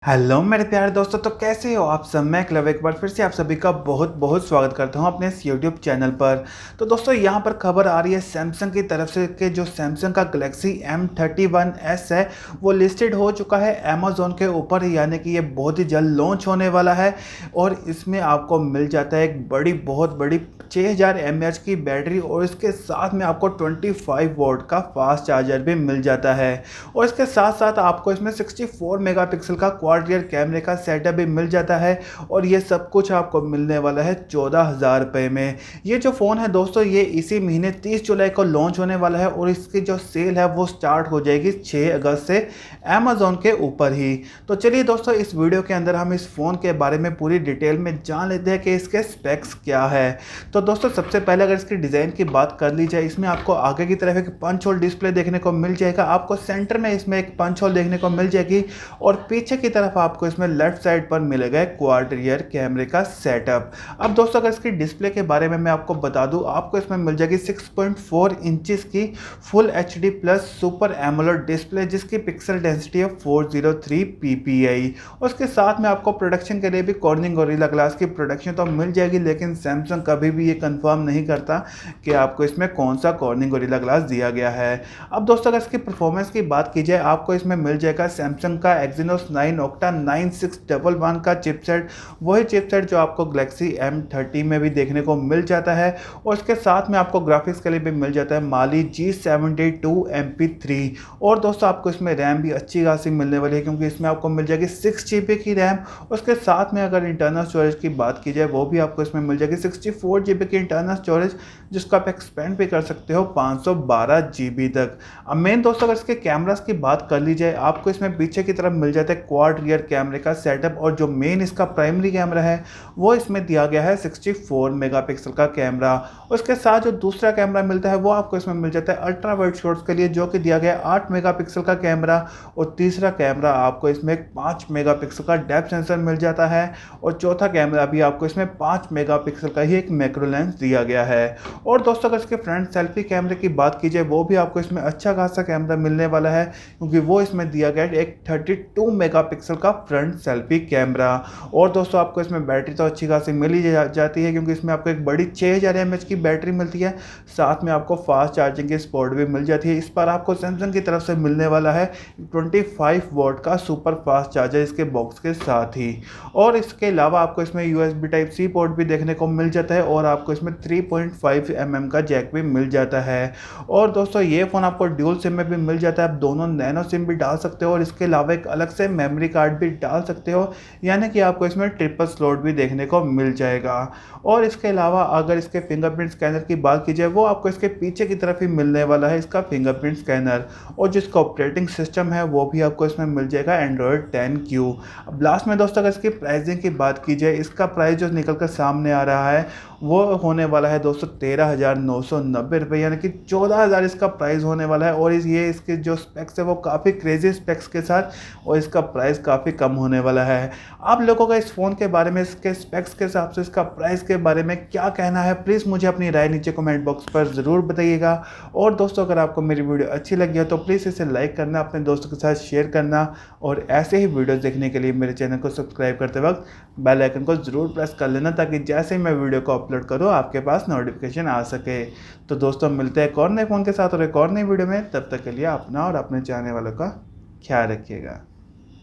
Hello मेरे प्यारे दोस्तों, तो कैसे हो आप सब। मैं क्लब एक बार फिर से आप सभी का बहुत बहुत स्वागत करता हूं अपने इस यूट्यूब चैनल पर। तो दोस्तों यहां पर खबर आ रही है सैमसंग की तरफ से कि जो सैमसंग का गैलेक्सी M31s है वो लिस्टेड हो चुका है अमेज़ॉन के ऊपर, यानी कि ये बहुत ही जल्द लॉन्च होने वाला है। और इसमें आपको मिल जाता है एक बहुत बड़ी 6000 mAh की बैटरी, और इसके साथ में आपको 25 वोल्ट का फास्ट चार्जर भी मिल जाता है। और इसके साथ साथ आपको इसमें 64 मेगापिक्सल का क्वाड रियर कैमरे का सेटअप भी मिल जाता है। और ये सब कुछ आपको मिलने वाला है 14,000 रुपये में। ये जो फ़ोन है दोस्तों ये इसी महीने 30 जुलाई को लॉन्च होने वाला है, और इसकी जो सेल है वो स्टार्ट हो जाएगी 6 अगस्त से अमेज़ॉन के ऊपर ही। तो चलिए दोस्तों इस वीडियो के अंदर हम इस फ़ोन के बारे में पूरी डिटेल में जान लेते हैं कि इसके स्पेक्स क्या है। तो दोस्तों सबसे पहले अगर इसकी डिज़ाइन की बात कर ली जाए, इसमें आपको आगे की तरफ एक पंच होल डिस्प्ले देखने को मिल जाएगा, आपको सेंटर में इसमें एक पंच होल देखने को मिल जाएगी, और पीछे की तरफ आपको इसमें लेफ्ट साइड पर मिलेगा क्वाड रियर कैमरे का सेटअप। अब दोस्तों अगर इसकी डिस्प्ले के बारे में मैं आपको बता दूं, आपको इसमें मिल जाएगी 6.4 इंचेस की full HD plus super AMOLED display, जिसकी पिक्सल डेंसिटी है 403 ppi। उसके साथ में आपको प्रोडक्शन के लिए भी कॉर्निंग गोरिल्ला ग्लास की प्रोडक्शन तो मिल जाएगी, लेकिन सैमसंग कभी भी ये कंफर्म नहीं करता कि आपको इसमें कौन सा कॉर्निंग गोरिल्ला ग्लास दिया गया है। अब दोस्तों अगर इसकी परफॉर्मेंस की बात की जाए, आपको इसमें मिल जाएगा सैमसंग का एक्सिनोस 9 ऑक्टा 9611 का चिपसेट, वही चिपसेट जो आपको गैलेक्सी M30 में भी देखने को मिल जाता है। और इसके साथ में आपको ग्राफिक्स के लिए भी मिल जाता है माली G72 MP3। और दोस्तों आपको इसमें रैम भी अच्छी खासी मिलने वाली है, क्योंकि इसमें आपको मिल जाएगी 6 GB की रैम। उसके साथ में अगर इंटरनल स्टोरेज की बात की जाए, वो भी आपको इसमें मिल जाएगी 64 GB की इंटरनल स्टोरेज, जिसको आप एक्सपेंड भी कर सकते हो 512 GB तक। अब मेन दोस्तों अगर इसके कैमरास की बात कर ली जाए, आपको इसमें पीछे की तरफ मिल जाता है क्वाड रियर कैमरे का सेटअप, और जो मेन इसका प्राइमरी कैमरा है वो इसमें दिया गया है 64 मेगापिक्सल का कैमरा। उसके साथ जो दूसरा कैमरा मिलता है वो आपको इसमें मिल जाता है अल्ट्रा वाइड शॉट्स के लिए, जो कि दिया गया है 8 मेगापिक्सल का कैमरा। और तीसरा कैमरा आपको इसमें 5 मेगापिक्सल का डेप्थ सेंसर मिल जाता है, और चौथा कैमरा भी आपको इसमें 5 मेगापिक्सल का ही एक मैक्रो लेंस दिया गया है। और दोस्तों अगर इसके फ्रंट सेल्फी कैमरे की बात की जाए, वो भी आपको इसमें अच्छा खासा कैमरा मिलने वाला है, क्योंकि वो इसमें दिया गया है एक 32 मेगापिक्सल का फ्रंट सेल्फी कैमरा। और दोस्तों आपको इसमें बैटरी तो अच्छी खासी मिल ही जाती है, क्योंकि इसमें आपको एक बड़ी 6000 mAh की बैटरी मिलती है। साथ में आपको फास्ट चार्जिंग की सपोर्ट भी मिल जाती है। इस पर आपको सैमसंग की तरफ से मिलने वाला है 25 वोल्ट का सुपर फास्ट चार्जर इसके बॉक्स के साथ ही। और इसके अलावा आपको इसमें USB Type-C पोर्ट भी देखने को मिल जाता है, और आपको इसमें 3.5 mm का जैक भी मिल जाता है। और दोस्तों ये फ़ोन आपको ड्यूल सिम में भी मिल जाता है, आप दोनों नैनो सिम भी डाल सकते हो, और इसके अलावा एक अलग से मेमोरी कार्ड भी डाल सकते हो, यानी कि आपको इसमें ट्रिपल स्लॉट भी देखने को मिल जाएगा। और इसके अलावा अगर इसके फिंगरप्रिंट स्कैनर की बात की जाए, वो आपको इसके पीछे की तरफ ही मिलने वाला है इसका फिंगरप्रिंट स्कैनर, और जिसका ऑपरेटिंग सिस्टम है वो भी आपको इसमें मिल जाएगा एंड्रॉयड 10Q। अब लास्ट में दोस्तों अगर इसकी प्राइसिंग की बात की जाए, इसका प्राइस जो निकल कर सामने आ रहा है वो होने वाला है दोस्तों 13,990 रुपये, यानी कि 14,000 इसका प्राइस होने वाला है। और ये इसके जो स्पेक्स है वो काफ़ी क्रेजी स्पेक्स के साथ, और इसका प्राइस काफ़ी कम होने वाला है। आप लोगों का इस फ़ोन के बारे में, इसके स्पेक्स के हिसाब से इसका प्राइस के बारे में क्या कहना है, प्लीज़ मुझे अपनी राय नीचे कमेंट बॉक्स पर ज़रूर बताइएगा। और दोस्तों अगर आपको मेरी वीडियो अच्छी लगी है तो प्लीज़ इसे लाइक करना, अपने दोस्तों के साथ शेयर करना, और ऐसे ही वीडियोज़ देखने के लिए मेरे चैनल को सब्सक्राइब करते वक्त बेल आइकन को ज़रूर प्रेस कर लेना, ताकि जैसे ही मैं वीडियो को अपलोड करूँ आपके पास नोटिफिकेशन आ सके। तो दोस्तों मिलते हैं एक और नए फ़ोन के साथ और एक और नई वीडियो में। तब तक के लिए अपना और अपने चाहने वालों का ख्याल रखिएगा।